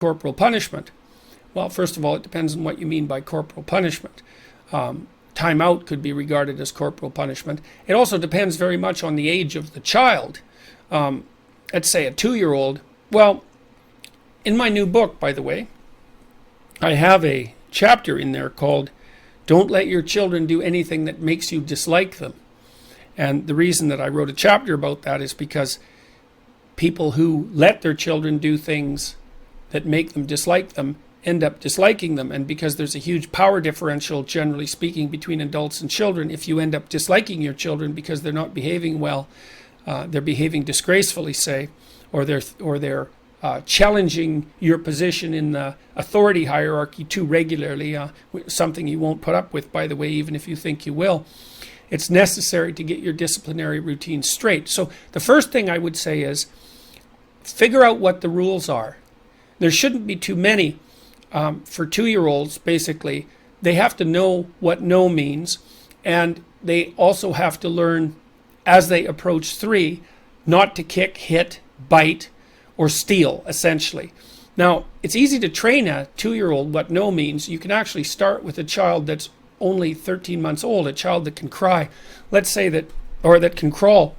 corporal punishment? Well, first of all, it depends on what you mean by corporal punishment. Time out could be regarded as corporal punishment. It also depends very much on the age of the child. Let's say a 2-year-old. Well, in my new book, by the way, I have a chapter in there called "Don't Let Your Children Do Anything That Makes You Dislike Them." And the reason that I wrote a chapter about that is because people who let their children do things that make them dislike them end up disliking them. And because there's a huge power differential, generally speaking, between adults and children, if you end up disliking your children because they're not behaving well, they're behaving disgracefully, say, or they're challenging your position in the authority hierarchy too regularly, something you won't put up with, by the way, even if you think you will, it's necessary to get your disciplinary routine straight. So the first thing I would say is figure out what the rules are. There shouldn't be too many. For 2-year-olds, basically, they have to know what no means, and they also have to learn, as they approach 3, not to kick, hit, bite, or steal, essentially. Now, it's easy to train a 2-year-old what no means. You can actually start with a child that's only 13 months old, a child that can cry, let's say that, or that can crawl.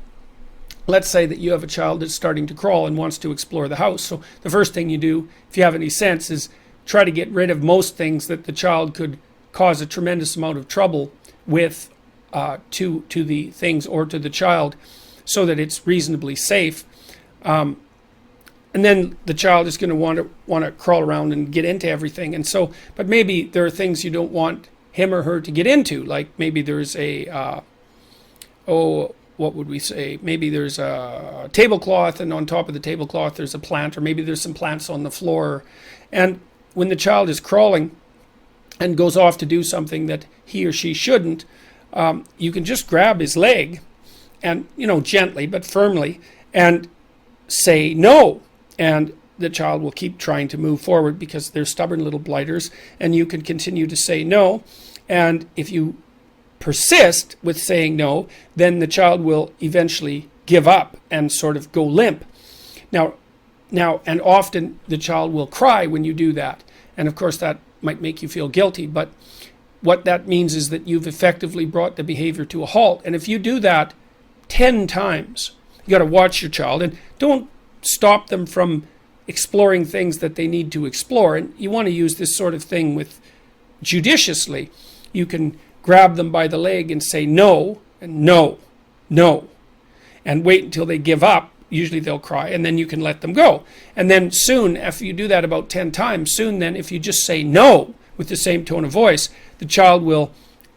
Let's say that you have a child that's starting to crawl and wants to explore the house. So the first thing you do, if you have any sense, is try to get rid of most things that the child could cause a tremendous amount of trouble with to the things or to the child, so that it's reasonably safe. And then the child is going to want to crawl around and get into everything. And so, but maybe there are things you don't want him or her to get into, like maybe there's a what would we say? Maybe there's a tablecloth, and on top of the tablecloth there's a plant, or maybe there's some plants on the floor. And when the child is crawling and goes off to do something that he or she shouldn't, you can just grab his leg and, gently but firmly, and say no. And the child will keep trying to move forward because they're stubborn little blighters, and you can continue to say no. And if you persist with saying no, then the child will eventually give up and sort of go limp. Now, and often the child will cry when you do that. And of course that might make you feel guilty, but what that means is that you've effectively brought the behavior to a halt. And if you do that 10 times, you got to watch your child and don't stop them from exploring things that they need to explore. And you want to use this sort of thing with judiciously. You can grab them by the leg and say no, and no, no, and wait until they give up. Usually they'll cry, and then you can let them go. And then soon, after you do that about 10 times, soon then, if you just say no with the same tone of voice, the child will,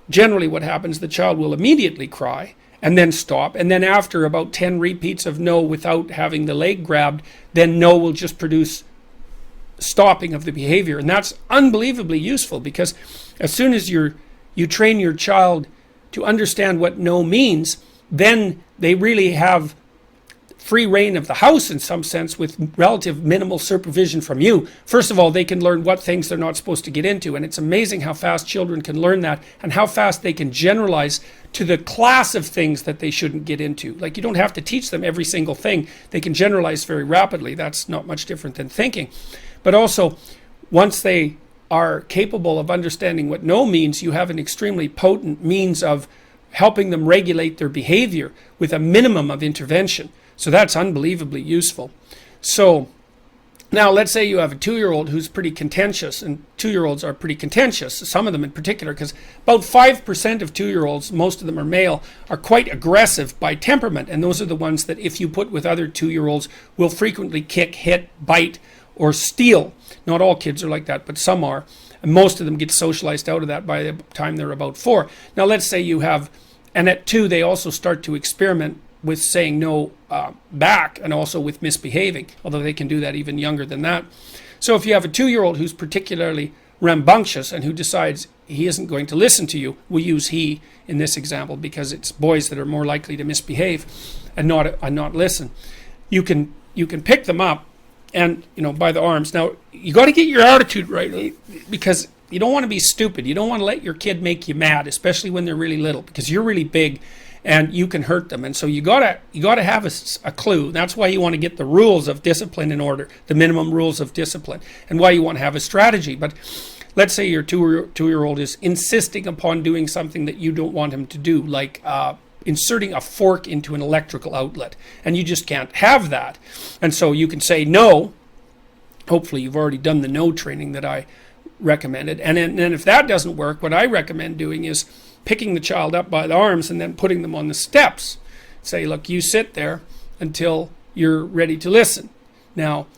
generally what happens, the child will immediately cry and then stop. And then after about 10 repeats of no without having the leg grabbed, then no will just produce stopping of the behavior. And that's unbelievably useful, because as soon as you train your child to understand what no means, then they really have free reign of the house in some sense, with relative minimal supervision from you. First of all, they can learn what things they're not supposed to get into, and it's amazing how fast children can learn that, and how fast they can generalize to the class of things that they shouldn't get into. Like, you don't have to teach them every single thing. They can generalize very rapidly. That's not much different than thinking. But also, once they are capable of understanding what no means, you have an extremely potent means of helping them regulate their behavior with a minimum of intervention. So that's unbelievably useful. So now let's say you have a 2-year-old who's pretty contentious, and 2-year-olds are pretty contentious, some of them in particular, because about 5% of 2-year-olds, most of them are male, are quite aggressive by temperament. And those are the ones that, if you put with other 2-year-olds, will frequently kick, hit, bite, or steal. Not all kids are like that, but some are. And most of them get socialized out of that by the time they're about 4. Now let's say you have, and at 2 they also start to experiment with saying no back, and also with misbehaving, although they can do that even younger than that. So if you have a 2-year-old who's particularly rambunctious and who decides he isn't going to listen to you, we'll use he in this example because it's boys that are more likely to misbehave and not listen. You can pick them up and, by the arms. Now, you got to get your attitude right, because you don't want to be stupid. You don't want to let your kid make you mad, especially when they're really little, because you're really big. and you can hurt them. And so you gotta have a clue. That's why you want to get the rules of discipline in order, the minimum rules of discipline, and why you want to have a strategy. But let's say your two-year-old is insisting upon doing something that you don't want him to do, like inserting a fork into an electrical outlet, and you just can't have that. And so you can say no. Hopefully you've already done the no training that I recommended. And then if that doesn't work, what I recommend doing is picking the child up by the arms and then putting them on the steps. Say, look, you sit there until you're ready to listen. Now,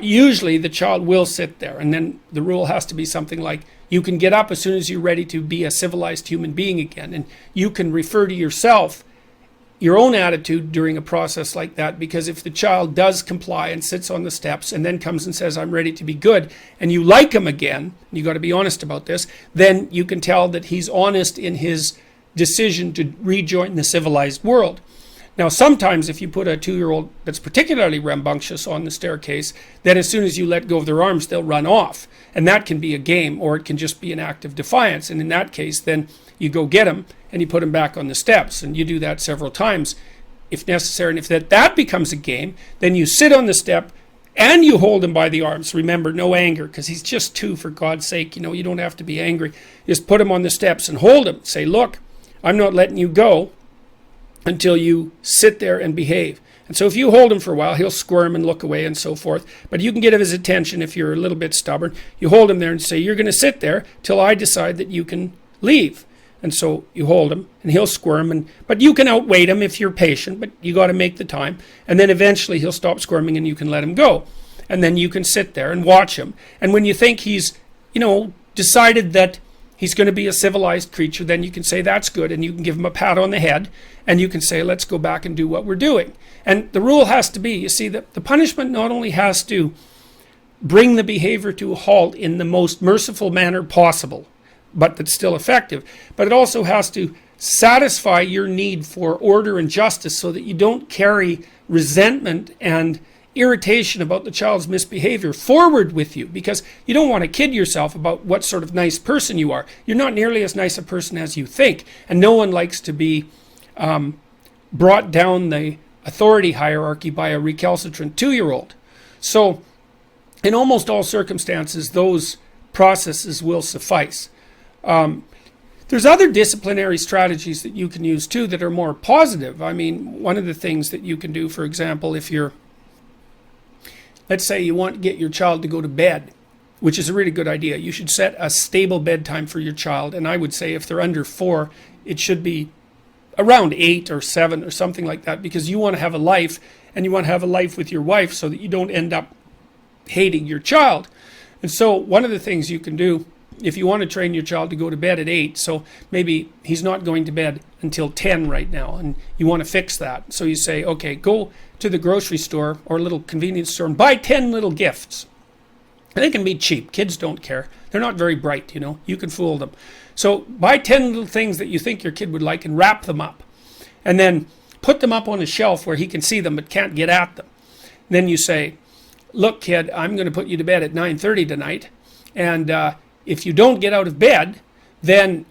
usually the child will sit there, and then the rule has to be something like, you can get up as soon as you're ready to be a civilized human being again. And you can refer to yourself, your own attitude during a process like that, because if the child does comply and sits on the steps and then comes and says, I'm ready to be good, and you like him again, you got to be honest about this, then you can tell that he's honest in his decision to rejoin the civilized world. Now, sometimes if you put a 2-year-old that's particularly rambunctious on the staircase, then as soon as you let go of their arms, they'll run off. And that can be a game, or it can just be an act of defiance. And in that case, then you go get him and you put him back on the steps. And you do that several times if necessary. And if that becomes a game, then you sit on the step and you hold him by the arms. Remember, no anger, because he's just 2, for God's sake. You don't have to be angry. Just put him on the steps and hold him. Say, look, I'm not letting you go until you sit there and behave. And so if you hold him for a while, he'll squirm and look away and so forth. But you can get his attention if you're a little bit stubborn. You hold him there and say, you're going to sit there till I decide that you can leave. And so you hold him and he'll squirm. But you can outwait him if you're patient, but you got to make the time. And then eventually he'll stop squirming and you can let him go. And then you can sit there and watch him. And when you think he's, decided that he's going to be a civilized creature, then you can say that's good, and you can give him a pat on the head, and you can say, let's go back and do what we're doing. And the rule has to be, you see, that the punishment not only has to bring the behavior to a halt in the most merciful manner possible, but that's still effective, but it also has to satisfy your need for order and justice so that you don't carry resentment and irritation about the child's misbehavior forward with you, because you don't want to kid yourself about what sort of nice person you are. You're not nearly as nice a person as you think, and no one likes to be brought down the authority hierarchy by a recalcitrant 2-year-old. So in almost all circumstances, those processes will suffice. There's other disciplinary strategies that you can use too that are more positive. I mean, one of the things that you can do, for example, if you're, let's say you want to get your child to go to bed, which is a really good idea. You should set a stable bedtime for your child. And I would say if they're under 4, it should be around 8 or 7 or something like that, because you want to have a life, and you want to have a life with your wife so that you don't end up hating your child. And so one of the things you can do, if you want to train your child to go to bed at 8, so maybe he's not going to bed until 10 right now, and you want to fix that. So you say, okay, go to the grocery store or a little convenience store and buy 10 little gifts. And they can be cheap. Kids don't care. They're not very bright, You can fool them. So buy 10 little things that you think your kid would like and wrap them up. And then put them up on a shelf where he can see them but can't get at them. And then you say, look, kid, I'm going to put you to bed at 9:30 tonight. And if you don't get out of bed, then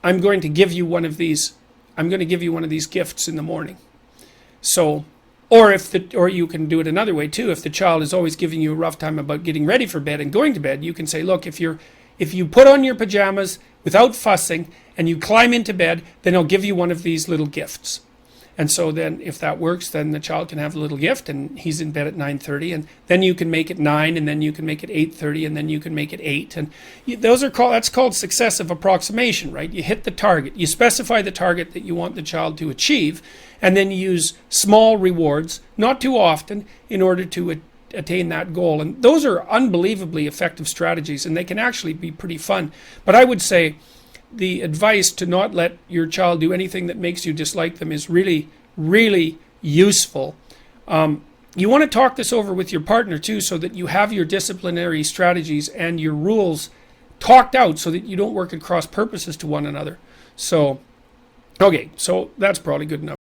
I'm going to give you one of these. I'm going to give you one of these gifts in the morning. So, or you can do it another way too. If the child is always giving you a rough time about getting ready for bed and going to bed, you can say, look, if you put on your pajamas without fussing and you climb into bed, then I'll give you one of these little gifts. And so then if that works, then the child can have a little gift and he's in bed at 9:30, and then you can make it 9, and then you can make it 8:30, and then you can make it 8. And that's called successive approximation, right? You hit the target. You specify the target that you want the child to achieve, and then you use small rewards, not too often, in order to attain that goal. And those are unbelievably effective strategies, and they can actually be pretty fun. But I would say the advice to not let your child do anything that makes you dislike them is really, really useful. You want to talk this over with your partner too, so that you have your disciplinary strategies and your rules talked out so that you don't work at cross purposes to one another. So, okay, so that's probably good enough.